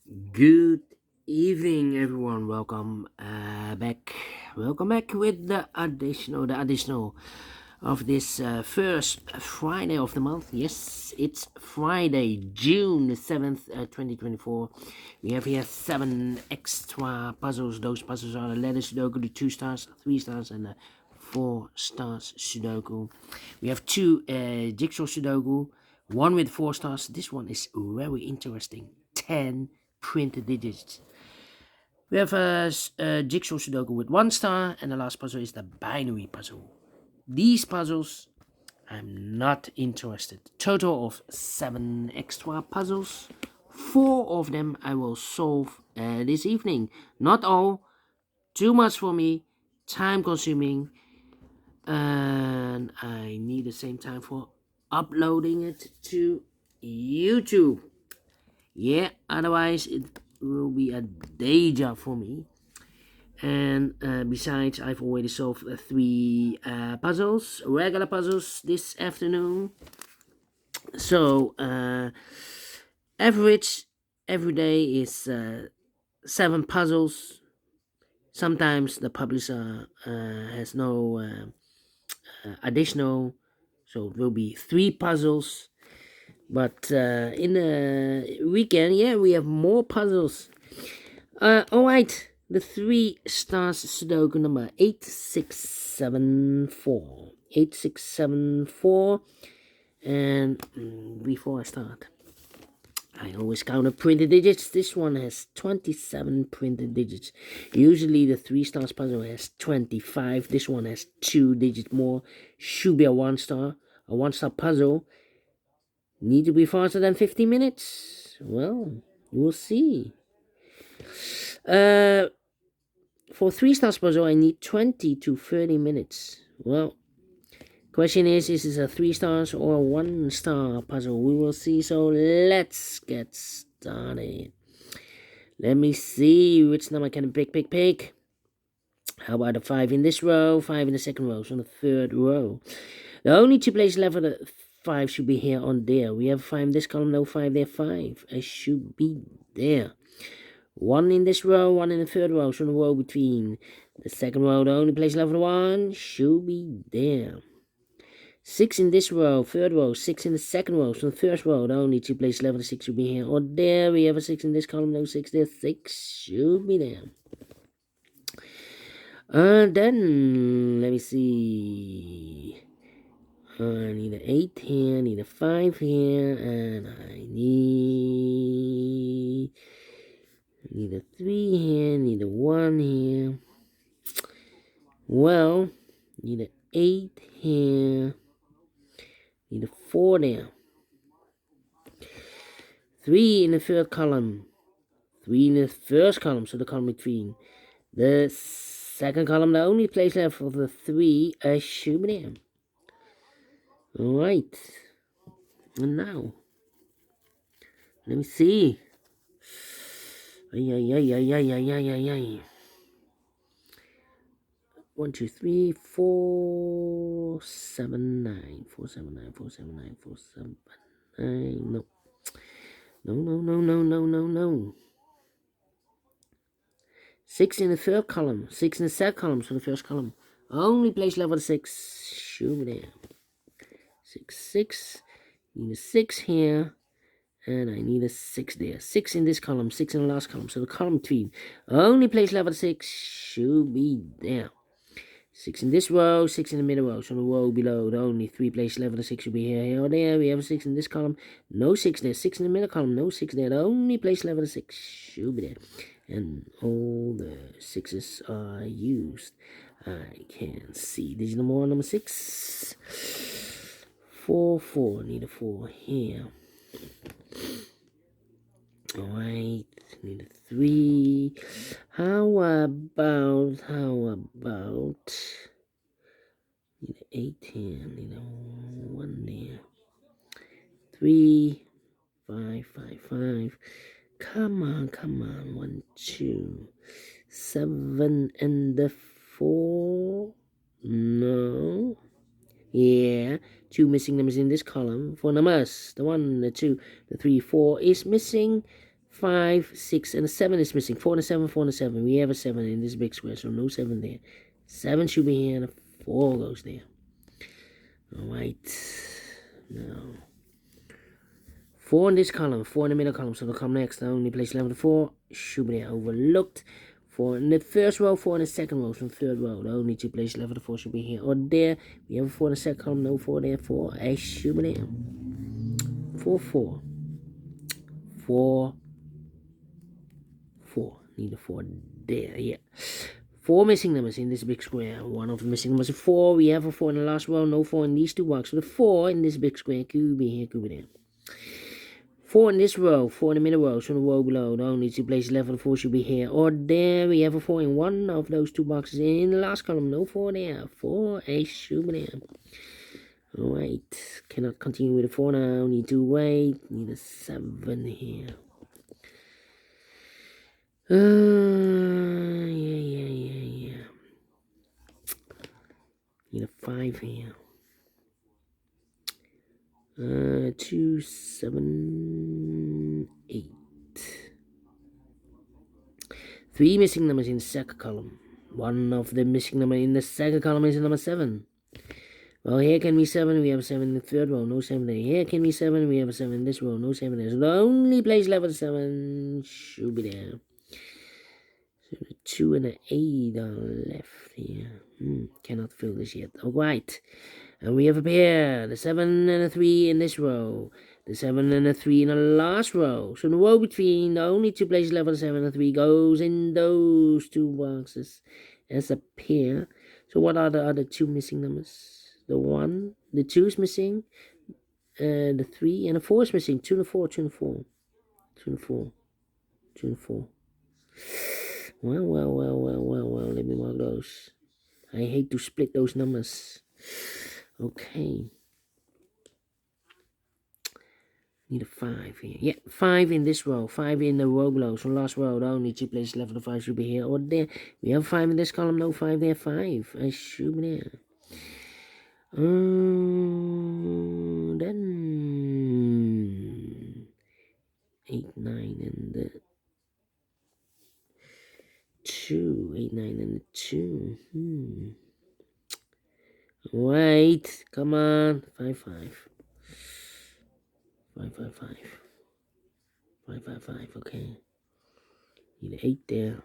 Good evening, everyone. Welcome back. Welcome back with the additional of this first Friday of the month. Yes, it's Friday, June the 7th, 2024. We have here 7 extra puzzles. Those puzzles are the letter Sudoku, the 2 stars, 3 stars, and the 4 stars Sudoku. We have two jigsaw Sudoku, one with 4 stars. This one is very interesting. 10 printed digits. We have a jigsaw Sudoku with 1 star, and the last puzzle is the binary puzzle. These puzzles, I'm not interested. Total of 7 extra puzzles. 4 of them I will solve this evening. Not all, too much for me, time consuming, and I need the same time for uploading it to YouTube. Yeah, otherwise it will be a day job for me. And besides, I've already solved 3 regular puzzles this afternoon. So average every day is 7 puzzles. Sometimes the publisher has no additional, so it will be 3 puzzles. But in the weekend, yeah, we have more puzzles. Alright, the 3 stars Sudoku number 8674. 8674. And before I start, I always count the printed digits. This one has 27 printed digits. Usually the 3 stars puzzle has 25. This one has 2 digits more. Should be a 1 star. A 1 star puzzle. Need to be faster than 50 minutes? Well, we'll see. For 3 stars puzzle, I need 20 to 30 minutes. Well, question is this a 3 stars or a 1 star puzzle? We will see. So let's get started. Let me see which number can I pick. How about a 5 in this row, 5 in the second row, so on the third row. The only 2 places left for the 5 should be here on there. We have 5 in this column, no 5 there, 5. I should be there. 1 in this row, 1 in the third row, so on the row between the second row, the only place left for the 1 should be there. 6 in this row, third row, 6 in the second row, so the first row, the only 2 places left for the 6 should be here or there. We have a 6 in this column, no 6 there, 6 should be there. Then, let me see. I need an 8 here, I need a 5 here, and I need a 3 here, need a 1 here. Well, need an 8 here, need a 4 there. 3 in the third column, 3 in the first column, so the column between. The second column, the only place left for the 3 should be there. Alright, and now, let me see. Ay. 1, 2, 3, 4, 7, 9. 4, 7, 9, 4, 7, 9, 4, 7, 9. No. No. 6 in the third column, 6 in the second column, so the first column. Only place level 6 should be there. 6. Need a 6 here. And I need a 6 there. 6 in this column, 6 in the last column. So the column between. Only place level 6 should be there. 6 in this row, 6 in the middle row. So the row below, the only 3 places level 6 should be here or there. We have a 6 in this column, no 6 there. 6 in the middle column, no 6 there. The only place level 6 should be there. And all the 6s are used. I can see digit number 1, number 6. 4. Need a 4 here. Alright, need a 3. How about need an 8 here, need a 1 there. 3, 5. Come on. 1, 2, 7 and the 4. No. Yeah, 2 missing numbers in this column. 4 numbers. The 1, the 2, the 3, 4 is missing. 5, 6, and a 7 is missing. 4 and a 7, 4 and a 7. We have a 7 in this big square, so no 7 there. 7 should be here, and a 4 goes there. Alright. Now, 4 in this column, 4 in the middle column, so they'll come next. I only place 11 to 4. Should be there. Overlooked. 4 in the first row, 4 in the second row, so the third row. The only 2 places 11 to 4 should be here or there. We have a 4 in the second column, no 4 there. 4. I should be there. 4, 4. 4, 4. Need a 4 there, yeah. 4 missing numbers in this big square. One of the missing numbers is 4. We have a 4 in the last row, no 4 in these 2 boxes. So the 4 in this big square could be here, could be there. 4 in this row, 4 in the middle row, so the row below, the only 2 places 11 4 should be here or there. We have a 4 in one of those 2 boxes. In the last column, no 4 there. 4, a should be there. Alright, cannot continue with the 4 now, need to wait. Need a 7 here. Yeah. Need a 5 here. 2, 7, 8. 3 missing numbers in the second column. One of the missing numbers in the second column is number 7. Well, here can be 7. We have a 7 in the third row. No 7 there. Here can be 7. We have a 7 in this row. No 7 there. So the only place left with 7 should be there. So the 2 and the 8 are left here. Cannot fill this yet. Alright. And we have a pair. The 7 and the 3 in this row. The 7 and the 3 in the last row. So the row between the only 2 places left with 7 and 3 goes in those 2 boxes as a pair. So what are the other 2 missing numbers? The 1, the 2 is missing. The 3 and the 4 is missing. 2 and 4, 2 and 4. 2 and 4. 2 and 4. Well, let me mark those. I hate to split those numbers. Okay. Need a 5 here. Yeah, 5 in this row. 5 in the row below. So last row, the only 2 places left of the 5 should be here or there. We have 5 in this column. No 5 there. 5. I should be there. Then 8, 9, and the 2. 8, 9, and the 2. Wait, come on. 5, 5. 5, 5, 5. 5, 5, 5. Okay. Need an 8 there.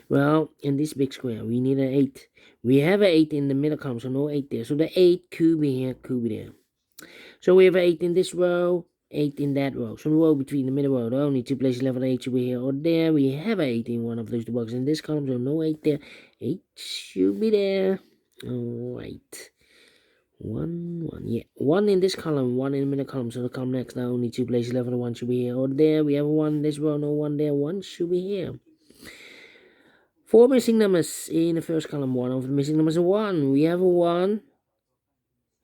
Well, in this big square, we need an 8. We have an 8 in the middle column, so no 8 there. So the 8 could be here, could be there. So we have an 8 in this row, 8 in that row. So the row between the middle row, the only 2 places left, 8 should be here or there. We have an 8 in one of those 2 boxes in this column, so no 8 there. 8 should be there. Alright. 1, 1. Yeah, 1 in this column, 1 in the middle column. So the column next, the only 2 places left, 1 should be here or there. We have a 1 in this row, no 1 there. 1 should be here. 4 missing numbers in the first column. 1 of the missing numbers is 1. We have a 1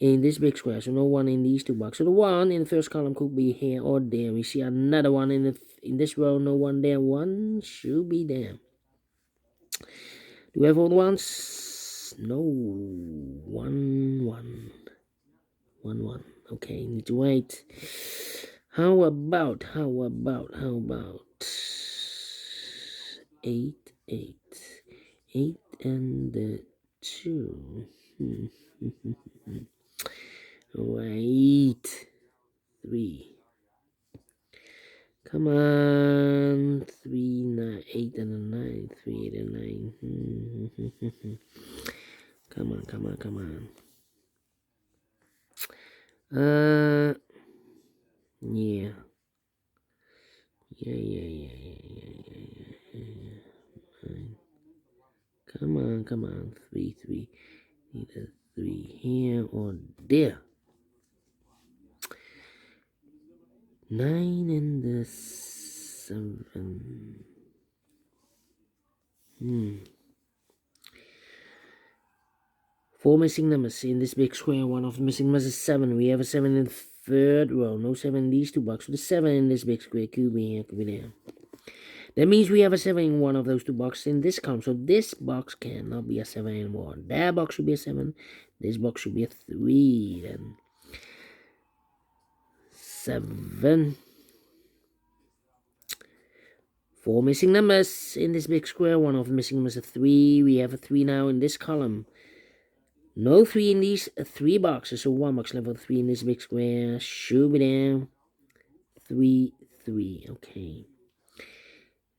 in this big square, so no 1 in these 2 boxes. So the 1 in the first column could be here or there. We see another 1 in this row, no 1 there. 1 should be there. Do we have all the ones? No. 1, 1. 1, 1. Okay, need to wait. How about 8, 8. 8 and the 2. Wait. 3. Come on. 3, 9, 8 and a 9. 3, 8 and 9. Come on. Yeah. Come on. 3, 3. Need a 3 here or there. 9 and the 7. 4 missing numbers in this big square. One of the missing numbers is 7. We have a 7 in the third row. No 7 in these 2 boxes. So the 7 in this big square could be here, could be there. That means we have a 7 in one of those 2 boxes in this column. So this box cannot be a 7 anymore. That box should be a 7. This box should be a 3 then. 7. 4 missing numbers in this big square. One of the missing numbers is a 3. We have a 3 now in this column. No 3 in these 3 boxes. So 1 box level 3 in this big square. Should be there. 3, 3. Okay.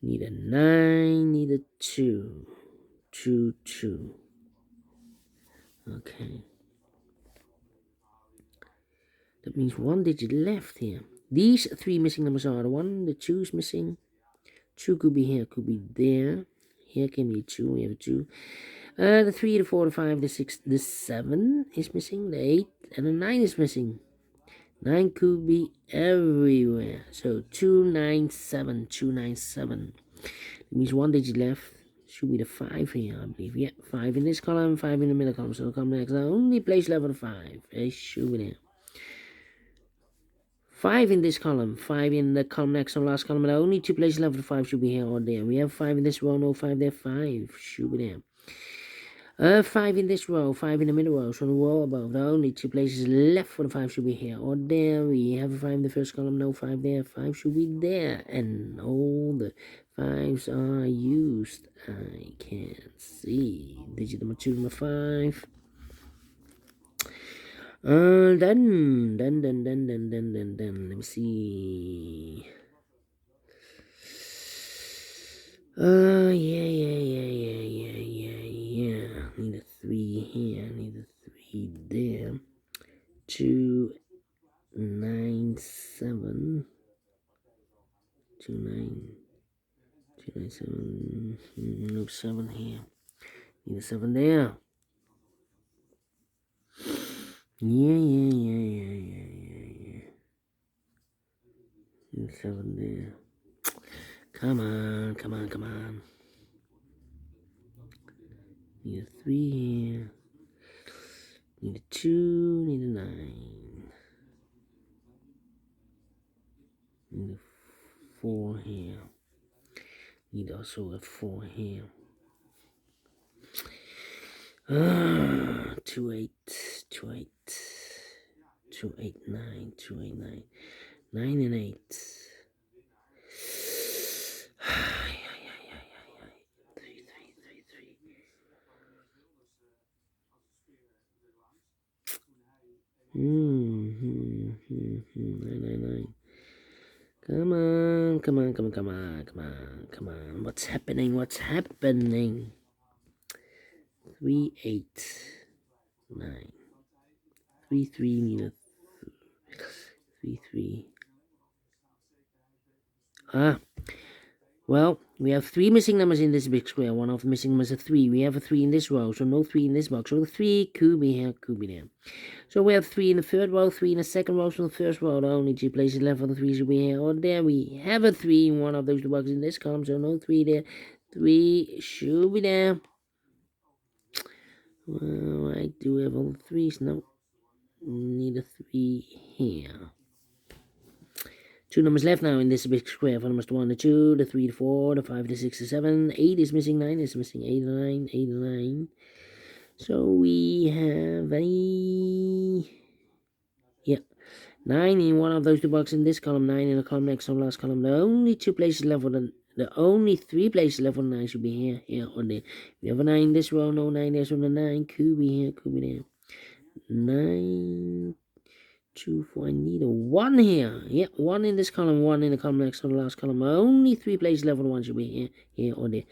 Need a 9. Need a 2. 2, 2. Okay. That means 1 digit left here. These 3 missing numbers are the 1. The 2 is missing. 2 could be here, could be there. Here can be 2. We have a 2. The 3, the 4, the 5, the 6, the 7 is missing. The 8 and the 9 is missing. 9 could be everywhere. So 297, 297. That means 1 digit left. Should be the 5 here, I believe. Yeah, 5 in this column, 5 in the middle column. So the column next, only place level 5. It should be there. 5 in this column, 5 in the column next on last column, and only 2 places left for 5 should be here or there. We have 5 in this row, no 5 there, 5 should be there. 5 in this row, 5 in the middle row, so the row above, the only 2 places left for the 5 should be here or there. We have a 5 in the first column, no 5 there, 5 should be there, and all the 5s are used. I can't see. Digit number 2, number 5. Then, let me see. Yeah. Need a 3 here, need a 3 there. 2, 9, 7. 2, 9, 2, 9, 7. No 7 here. Need a 7 there. Yeah. 7 there. Come on. Need a 3 here. Need a 2, need a 9. Need a 4 here. Need also a 4 here. 2, 8, 2, 8. 2, 8, 9, 2, 8, 9. 9 and 8. 3, 3. 9. Come on. What's happening? 3, 8, 9. 3, 3, need a 3, 3. Well, we have 3 missing numbers in this big square. One of the missing numbers is a 3. We have a 3 in this row, so no 3 in this box. So the 3 could be here, could be there. So we have 3 in the third row, 3 in the second row. So the first row, the only 2 places left for the 3 should be here or there. We have a 3 in one of those 2 boxes in this column, so no 3 there. 3 should be there. Well, I do have all the 3s. No, need a 3 here. 2 numbers left now in this big square. For numbers 1, the 2, the 3, the 4, the 5, the 6, the 7. 8 is missing, 9 is missing. 8 and 9. So we have 9 in one of those 2 boxes in this column, 9 in the column next on last column. The only 2 places left for the only 3 places left for the 9 should be here or there. We have a 9 in this row, no 9 there, so the 9 could be here, could be there. 9, 2, 4. I need a 1 here. Yeah, 1 in this column, 1 in the column next to the last column. Only 3 places left for the 1 should be here or there.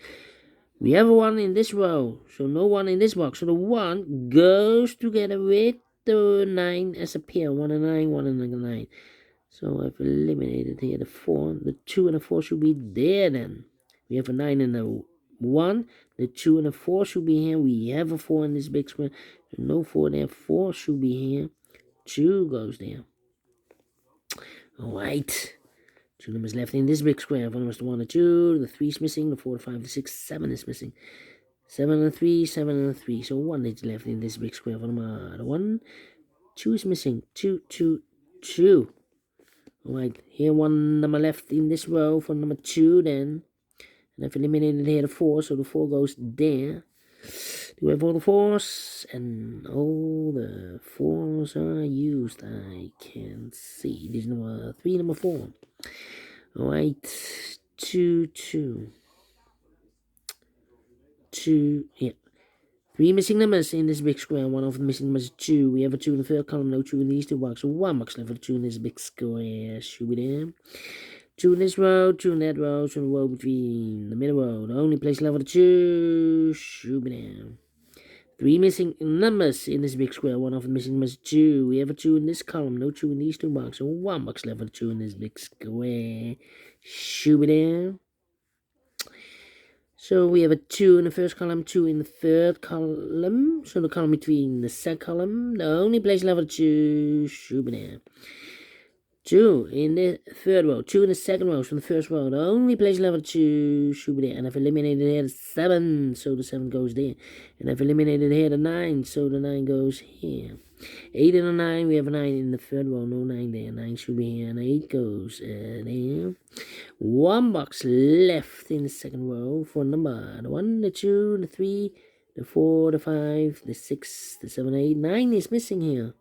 We have a 1 in this row, so no 1 in this box. So the 1 goes together with the 9 as a pair. 1 and 9, 1 and 9. So I've eliminated here the 4. The 2 and the 4 should be there then. We have a 9 and a 1. The 2 and the 4 should be here. We have a 4 in this big square. So no 4 there. 4 should be here. 2 goes there. Alright. 2 numbers left in this big square. For numbers 1 and 2. The 3 is missing. The 4, the 5, the 6, 7 is missing. 7 and 3, 7 and 3. So 1 is left in this big square. For number 1. 2 is missing. 2, 2, 2. Alright, here 1 number left in this row for number 2 then. And I've eliminated here the 4, so the 4 goes there. Do we have all the fours? And all the fours are used. I can see. This is number 3, number 4. Alright. 2, 2. 2, yeah. 3 missing numbers in this big square. One of the missing numbers is 2. We have a 2 in the third column, no 2 in these 2 boxes. 1 box left for the 2 in this big square. Should be there. 2 in this row, 2 in that row, 2 in the row between the middle row. The only place left for the 2 should be there. 3 missing numbers in this big square. One of the missing numbers is 2. We have a 2 in this column, no 2 in these 2 boxes. 1 box left for the 2 in this big square. Should be there. So we have a 2 in the first column, 2 in the third column. So the column between the second column, the only place left for the 2 should be there. 2 in the third row, 2 in the second row from the first row. The only place left for the 2 should be there. And I've eliminated here the 7, so the 7 goes there. And I've eliminated here the 9, so the 9 goes here. 8 and a 9, we have a 9 in the third row, no 9 there. 9 should be here, and 8 goes there. 1 box left in the second row for number the 1, the 2, the 3, the 4, the 5, the 6, the 7, 8, 9 is missing here.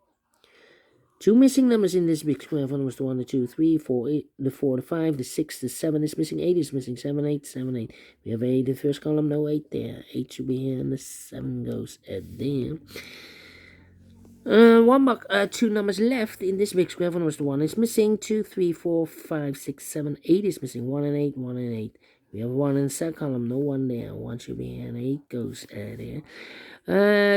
2 missing numbers in this big square. For numbers the 1, the 2, 3, 4, 8, the 4, the 5, the 6, the 7 is missing. 8 is missing. 7, 8, 7, 8. We have 8 in the first column, no 8 there. 8 should be here, and the 7 goes there. 1 box, 2 numbers left in this big square. For numbers the 1 is missing. 2, 3, 4, 5, 6, 7, 8 is missing. 1 and 8, 1 and 8. We have 1 in the second column, no 1 there. 1 should be here, and 8 goes there.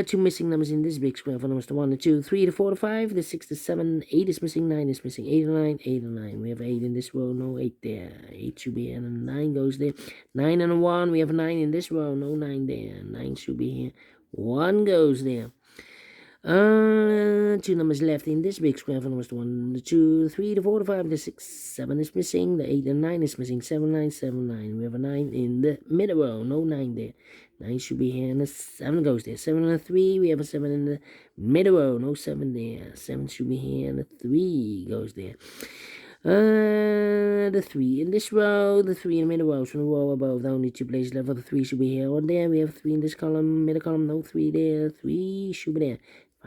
2 missing numbers in this big square. For numbers the 1, the 2, 3, the 4, the 5, the 6, the 7, 8 is missing. 9 is missing. 8 and 9, 8 and 9. We have 8 in this row, no 8 there. 8 should be here, and 9 goes there. 9 and a 1, we have a 9 in this row, no 9 there. 9 should be here. 1 goes there. 2 numbers left in this big square. For numbers the 1, the 2, the 3, the 4, the 5, the 6, 7 is missing. The 8 and 9 is missing. 7, 9, 7, 9. We have a 9 in the middle row, no 9 there. 9 should be here, and the 7 goes there. 7 and a 3, we have a 7 in the middle row, no 7 there. 7 should be here, and the 3 goes there. The 3 in this row, the 3 in the middle row, from the row above, the only 2 places left for the 3 should be here or there. We have 3 in this column, middle column, no 3 there. 3 should be there.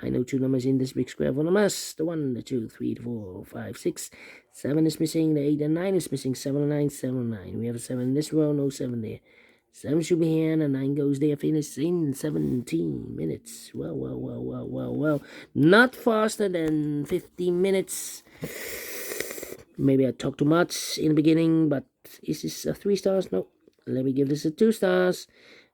I know 2 numbers in this big square for numbers. The 1, the 2, 3, the 4, 5, 6, 7 is missing. The 8 and 9 is missing. 7 and 9, 7 and 9. We have a 7 in this row, no 7 there. 7 should be here, and the 9 goes there. Finish in 17 minutes. Well. Not faster than 15 minutes. Maybe I talked too much in the beginning, but is this a 3 stars? No. Let me give this a 2 stars.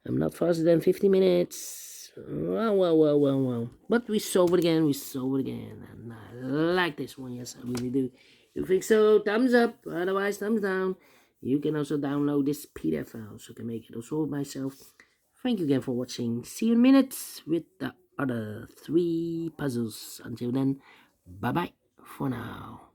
I'm not faster than 50 minutes. Well. But we solve it again, and I like this one, yes, I really do. If you think so, thumbs up, otherwise thumbs down. You can also download this PDF file, so I can make it also myself. Thank you again for watching. See you in minutes with the other 3 puzzles. Until then, bye-bye for now.